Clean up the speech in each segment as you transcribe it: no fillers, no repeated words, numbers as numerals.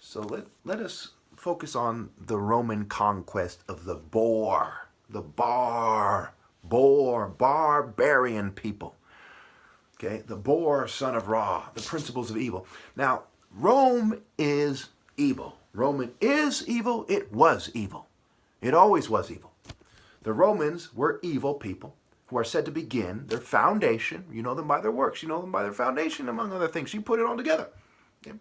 So let us focus on the Roman conquest of the barbarian people. Okay, the Boar, son of Ra, the principles of evil. Now, Rome is evil. Roman is evil. It was evil. It always was evil. The Romans were evil people who are said to begin their foundation. You know them by their works. You know them by their foundation, among other things. You put it all together. Okay?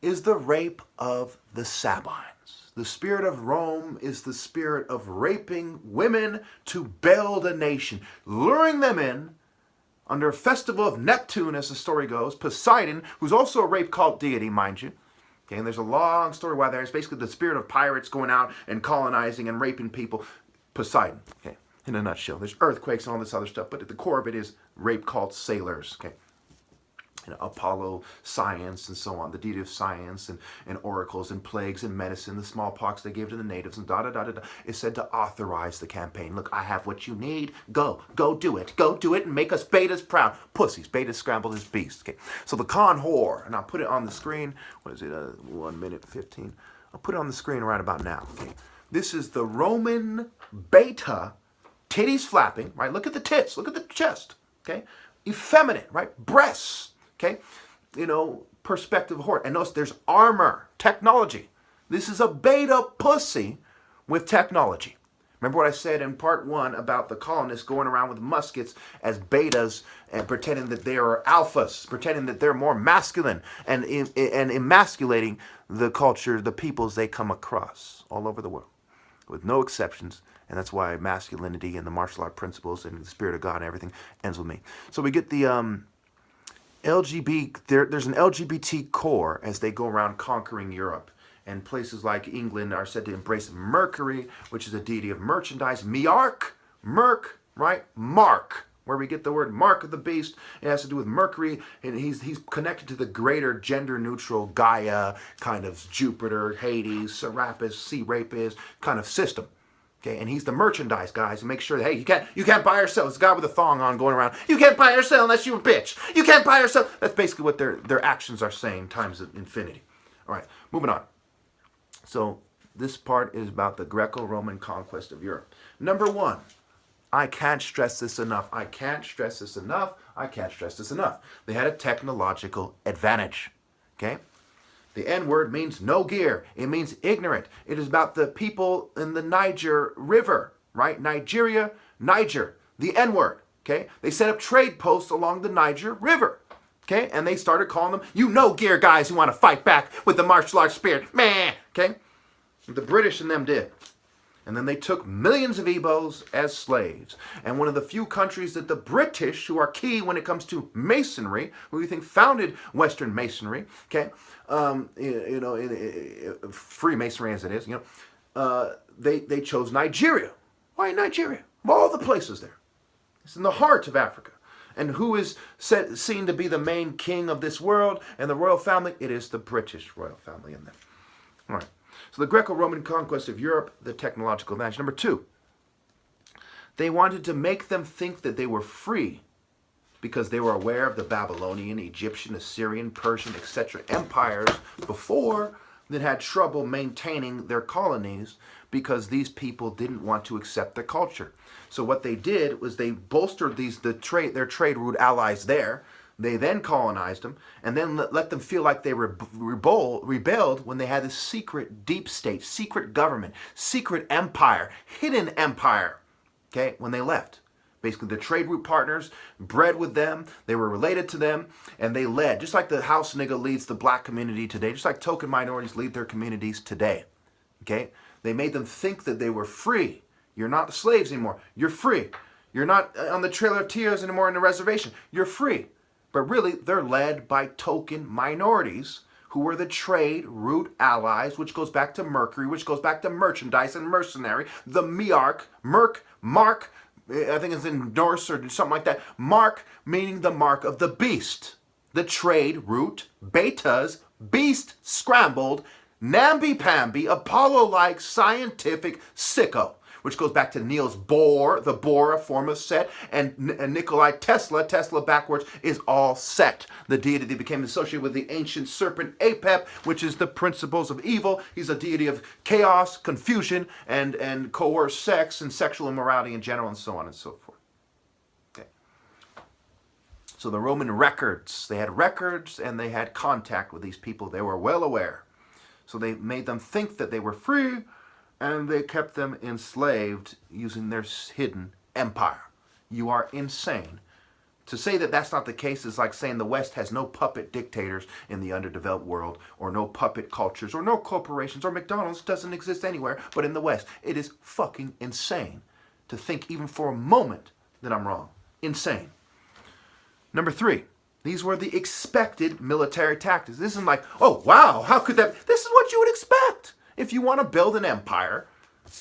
Is the rape of the Sabines. The spirit of Rome is the spirit of raping women to build a nation, luring them in under a festival of Neptune, as the story goes, Poseidon, who's also a rape cult deity, mind you. Okay, and there's a long story why there. It's basically the spirit of pirates going out and colonizing and raping people. Poseidon, okay, in a nutshell. There's earthquakes and all this other stuff, but at the core of it is rape cult sailors, okay. Apollo science and so on, the deity of science and oracles and plagues and medicine, the smallpox they gave to the natives and da-da-da-da-da, is said to authorize the campaign. Look, I have what you need. Go do it and make us betas proud. Pussies, betas scrambled as beasts. Okay, so the con whore, and I'll put it on the screen. What is it, 1 minute 15? I'll put it on the screen right about now. Okay, this is the Roman beta, titties flapping, right? Look at the tits, look at the chest, okay? Effeminate, right? Breasts. Okay, perspective of horror. And notice there's armor, technology. This is a beta pussy with technology. Remember what I said in part 1 about the colonists going around with muskets as betas and pretending that they are alphas, pretending that they're more masculine and emasculating the culture, the peoples they come across all over the world, with no exceptions. And that's why masculinity and the martial art principles and the spirit of God and everything ends with me. So we get the there's an LGBT core as they go around conquering Europe. And places like England are said to embrace Mercury, which is a deity of merchandise. Merc, right? Mark, where we get the word mark of the beast. It has to do with Mercury, and he's connected to the greater gender-neutral Gaia, kind of Jupiter, Hades, Serapis, sea rapist kind of system. Okay, and he's the merchandise guys and make sure that, hey, you can't buy or sell. It's a guy with a thong on going around. You can't buy or sell unless you're a bitch. You can't buy or sell. That's basically what their actions are saying times infinity. All right, moving on. So this part is about the Greco-Roman conquest of Europe. Number 1, I can't stress this enough. I can't stress this enough. They had a technological advantage. Okay? The N-word means no gear. It means ignorant. It is about the people in the Niger River, right? Nigeria, Niger, the N-word, okay? They set up trade posts along the Niger River, okay? And they started calling them, gear guys who want to fight back with the martial arts spirit, man, okay? The British and them did. And then they took millions of Igbos as slaves. And one of the few countries that the British, who are key when it comes to masonry, who you think founded Western masonry, okay, Freemasonry as it is, they chose Nigeria. Why Nigeria? Of all the places there. It's in the heart of Africa. And who is seen to be the main king of this world and the royal family? It is the British royal family in there. All right. So the Greco-Roman conquest of Europe, the technological advantage. Number 2, they wanted to make them think that they were free because they were aware of the Babylonian, Egyptian, Assyrian, Persian, etc. empires before that had trouble maintaining their colonies because these people didn't want to accept the culture. So what they did was they bolstered their trade route allies there. They then colonized them and then let them feel like they rebelled when they had this secret deep state, secret government, secret empire, hidden empire, okay, when they left. Basically, the trade route partners bred with them, they were related to them, and they led, just like the house nigga leads the black community today, just like token minorities lead their communities today, okay? They made them think that they were free. You're not slaves anymore. You're free. You're not on the Trail of Tears anymore in the reservation. You're free. But really, they're led by token minorities who were the trade route allies, which goes back to Mercury, which goes back to merchandise and mercenary, the Mark, I think it's in Norse or something like that. Mark meaning the mark of the beast. The trade route, betas, beast scrambled, namby-pamby, Apollo-like scientific sicko. which goes back to Niels Bohr, the Bohr, a form of Set, and Nikolai Tesla, Tesla backwards, is all Set, the deity that became associated with the ancient serpent Apep, which is the principles of evil. He's a deity of chaos, confusion, and coerced sex and sexual immorality in general, and so on and so forth. Okay. So the Roman records, they had records and they had contact with these people. They were well aware. So they made them think that they were free, and they kept them enslaved using their hidden empire. You are insane. To say that that's not the case is like saying the West has no puppet dictators in the underdeveloped world, or no puppet cultures, or no corporations, or McDonald's doesn't exist anywhere but in the West. It is fucking insane to think even for a moment that I'm wrong. Insane. Number 3, these were the expected military tactics. This isn't like, oh, wow, how could that? This is what you would expect. If you want to build an empire,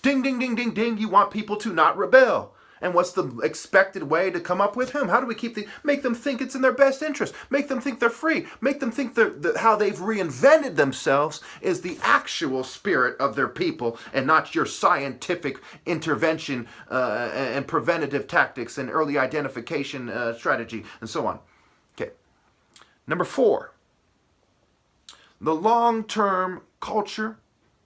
ding, ding, ding, ding, ding, you want people to not rebel. And what's the expected way to come up with him? How do we make them think it's in their best interest? Make them think they're free. Make them think that how they've reinvented themselves is the actual spirit of their people, and not your scientific intervention and preventative tactics and early identification strategy and so on. Okay. Number 4, the long-term culture,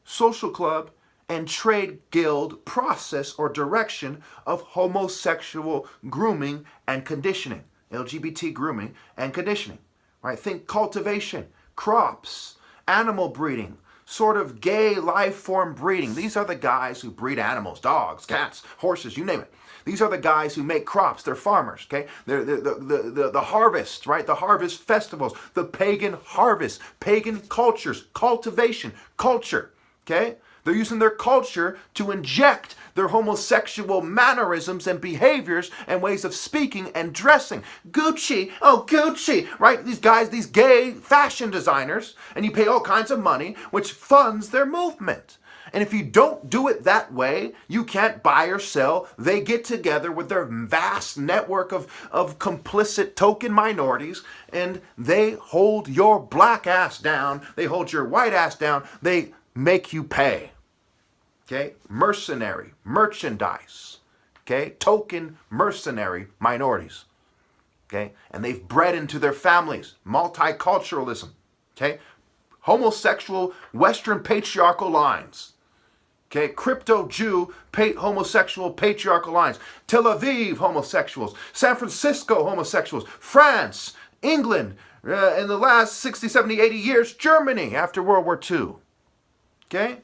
social club, and trade guild process or direction of homosexual grooming and conditioning, LGBT grooming and conditioning, right? Think cultivation, crops, animal breeding, sort of gay life form breeding. These are the guys who breed animals, dogs, cats, horses, you name it. These are the guys who make crops. They're farmers, okay? They're the harvest, right? The harvest festivals, the pagan harvest, pagan cultures, cultivation, culture, okay? They're using their culture to inject their homosexual mannerisms and behaviors and ways of speaking and dressing. Gucci, oh Gucci, right? These guys, these gay fashion designers, and you pay all kinds of money, which funds their movement. And if you don't do it that way, you can't buy or sell. They get together with their vast network of complicit token minorities, and they hold your black ass down. They hold your white ass down. They make you pay. Okay? Mercenary, merchandise. Okay? Token mercenary minorities. Okay? And they've bred into their families multiculturalism. Okay? Homosexual Western patriarchal lines. Okay? Crypto Jew homosexual patriarchal lines. Tel Aviv homosexuals. San Francisco homosexuals. France, England, in the last 60, 70, 80 years, Germany after World War II. Okay?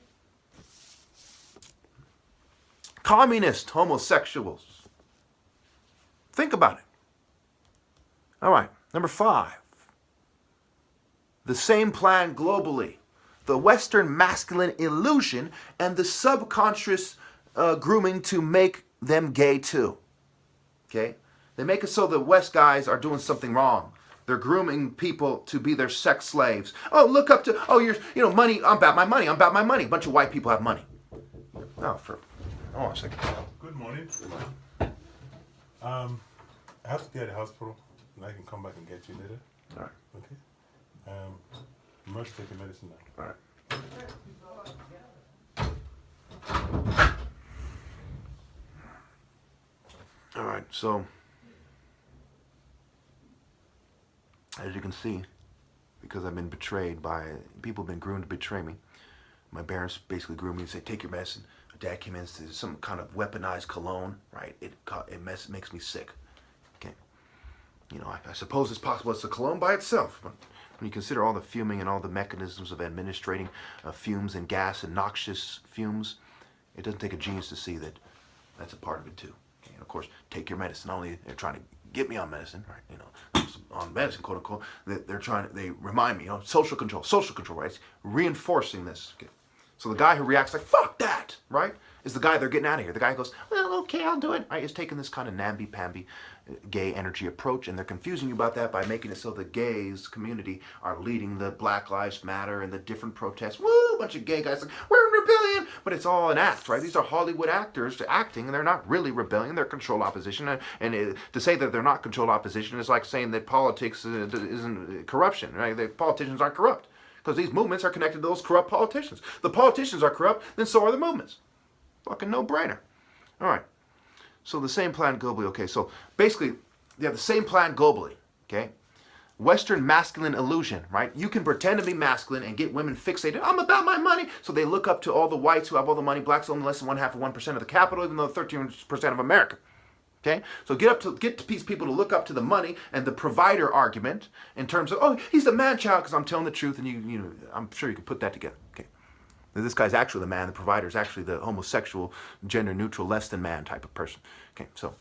Communist homosexuals. Think about it. All right, number 5. The same plan globally. The Western masculine illusion and the subconscious grooming to make them gay too. Okay? They make it so the West guys are doing something wrong. They're grooming people to be their sex slaves. Oh, look up to, you're, money, I'm about my money, I'm about my money. A bunch of white people have money. Hold on a second. Good morning. I have to be at the hospital, and I can come back and get you later. All right. Okay? You must take your medicine now. All right, so as you can see, because I've been betrayed by people, have been groomed to betray me. My parents basically groomed me and said, take your medicine. My dad came in and said, some kind of weaponized cologne, right? It makes me sick. Okay. I suppose it's possible it's a cologne by itself, but when you consider all the fuming and all the mechanisms of administrating fumes and gas and noxious fumes, it doesn't take a genius to see that that's a part of it too. Okay? And of course, take your medicine. Not only they're trying to get me on medicine, right? On medicine, quote unquote. They remind me, social control, right? It's reinforcing this. Okay? So the guy who reacts like, fuck that, right, is the guy they're getting out of here. The guy who goes, well, okay, I'll do it, right, is taking this kind of namby-pamby gay energy approach, and they're confusing you about that by making it so the gays community are leading the Black Lives Matter and the different protests. Woo, a bunch of gay guys like, we're in rebellion, but it's all an act, right? These are Hollywood actors acting, and they're not really rebellion, they're control opposition, and to say that they're not control opposition is like saying that politics isn't corruption, right? The politicians aren't corrupt. Because these movements are connected to those corrupt politicians. The politicians are corrupt, then so are the movements. Fucking no-brainer. All right. So the same plan globally. Okay. So basically, they have the same plan globally. Okay. Western masculine illusion, right? You can pretend to be masculine and get women fixated. I'm about my money. So they look up to all the whites who have all the money. Blacks own less than 1/2 of 1% of the capital, even though 13% of America. Okay, so get these people to look up to the money and the provider argument in terms of, oh, he's the man child because I'm telling the truth, and you know, I'm sure you can put that together. Okay, this guy's actually the man. The provider is actually the homosexual, gender neutral, less than man type of person. Okay, so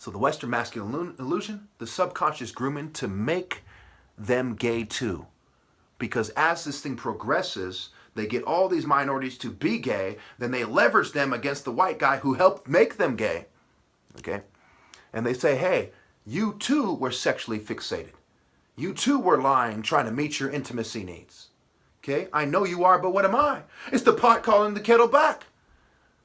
the Western masculine illusion, the subconscious grooming to make them gay too, because as this thing progresses, they get all these minorities to be gay, then they leverage them against the white guy who helped make them gay. Okay? And they say, hey, you too were sexually fixated. You too were lying, trying to meet your intimacy needs. Okay? I know you are, but what am I? It's the pot calling the kettle black.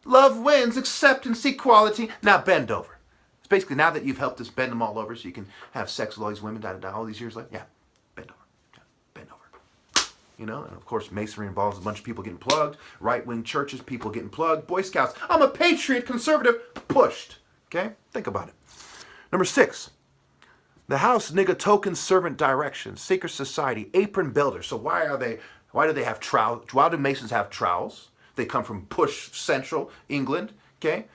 Love wins, acceptance, equality. Now bend over. It's basically now that you've helped us bend them all over so you can have sex with all these women, all these years later. Yeah, bend over. Yeah, bend over. You know, and of course, masonry involves a bunch of people getting plugged, right-wing churches, people getting plugged, Boy Scouts. I'm a patriot, conservative, pushed. Okay? Think about it. Number 6, the house nigga token servant direction, secret society, apron builders. So why do they have trowels? Why do Masons have trowels? They come from Push Central, England. Okay?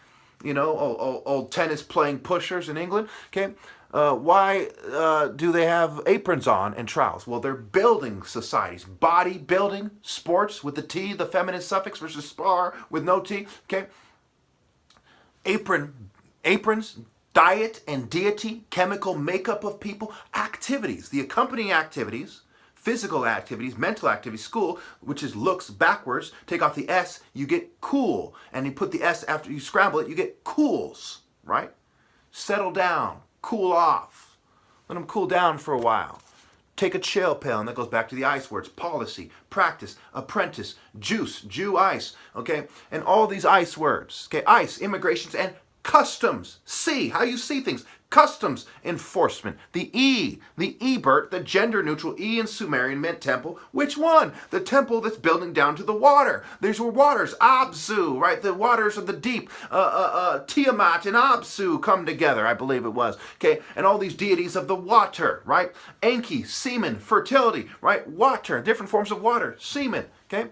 You know, old tennis playing pushers in England. Okay? Why do they have aprons on and trowels? Well, they're building societies. Body building, sports with the T, the feminine suffix versus spar with no T. Okay. Aprons, diet and deity, chemical makeup of people, activities, the accompanying activities, physical activities, mental activities, school, which is looks backwards. Take off the S, you get cool. And you put the S after you scramble it, you get cools, right? Settle down. Cool off. Let them cool down for a while. Take a chill pill, and that goes back to the ice words. Policy, practice, apprentice, juice, Jew, ice, okay? And all these ice words, okay? Ice, immigrations, and customs. See, how you see things. Customs enforcement. The Ebert, the gender neutral E in Sumerian meant temple. Which one? The temple that's building down to the water. These were waters. Absu, right? The waters of the deep. Tiamat and Absu come together, I believe it was. Okay, and all these deities of the water, right? Enki, semen, fertility, right? Water, different forms of water. Semen, okay?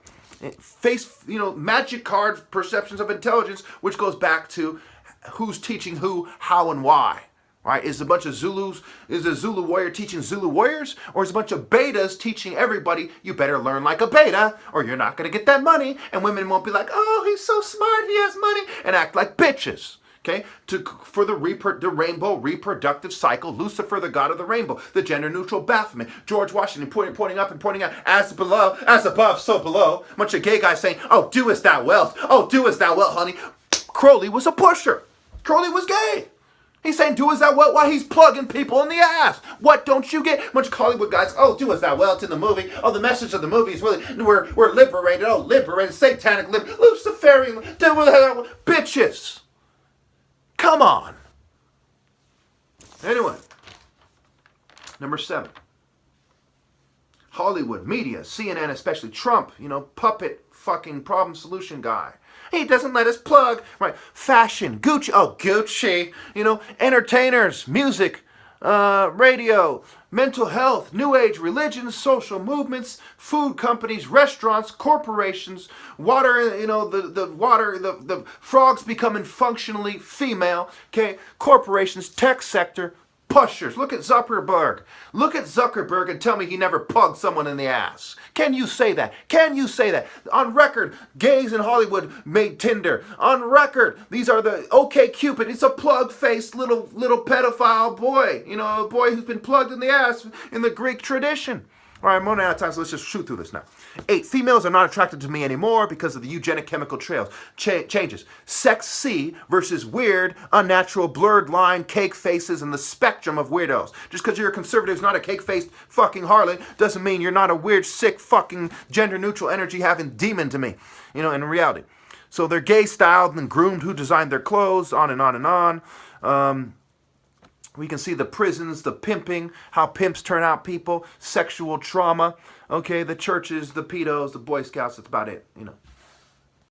Face, magic card perceptions of intelligence, which goes back to who's teaching who, how, and why. Right? Is a bunch of Zulus, is a Zulu warrior teaching Zulu warriors? Or is a bunch of betas teaching everybody, you better learn like a beta, or you're not going to get that money, and women won't be like, oh, he's so smart, he has money, and act like bitches. Okay? For the rainbow reproductive cycle, Lucifer, the god of the rainbow, the gender-neutral Baphomet, George Washington pointing up and pointing out, as below, as above, so below. A bunch of gay guys saying, oh, do as thou wilt. Oh, do as thou wilt, honey. Crowley was a pusher. Crowley was gay. He's saying, do as thou wilt while he's plugging people in the ass. What don't you get? A bunch of Hollywood guys, oh, do as thou wilt in the movie. Oh, the message of the movie is really, we're liberated. Oh, liberated, satanic, Luciferian, bitches. Come on. Anyway, number 7. Hollywood, media, CNN, especially Trump, puppet fucking problem solution guy. He doesn't let us plug, right? Fashion, Gucci, Gucci, entertainers, music, radio, mental health, new age religions, social movements, food companies, restaurants, corporations, water, the frogs becoming functionally female, okay? Corporations, tech sector, pushers. Look at Zuckerberg. Look at Zuckerberg and tell me he never plugged someone in the ass. Can you say that? Can you say that? On record, gays in Hollywood made Tinder. On record, these are the OK Cupid. It's a plug-faced little pedophile boy. A boy who's been plugged in the ass in the Greek tradition. All right, I'm running out of time, so let's just shoot through this now. 8, females are not attracted to me anymore because of the eugenic chemical trails. Changes. Sex C versus weird, unnatural, blurred line, cake faces, and the spectrum of weirdos. Just because you're a conservative, not a cake-faced fucking harlot, doesn't mean you're not a weird, sick, fucking gender-neutral energy-having demon to me, in reality. So they're gay-styled and groomed, who designed their clothes, on and on and on. We can see the prisons, the pimping, how pimps turn out people, sexual trauma, okay, the churches, the pedos, the Boy Scouts, that's about it,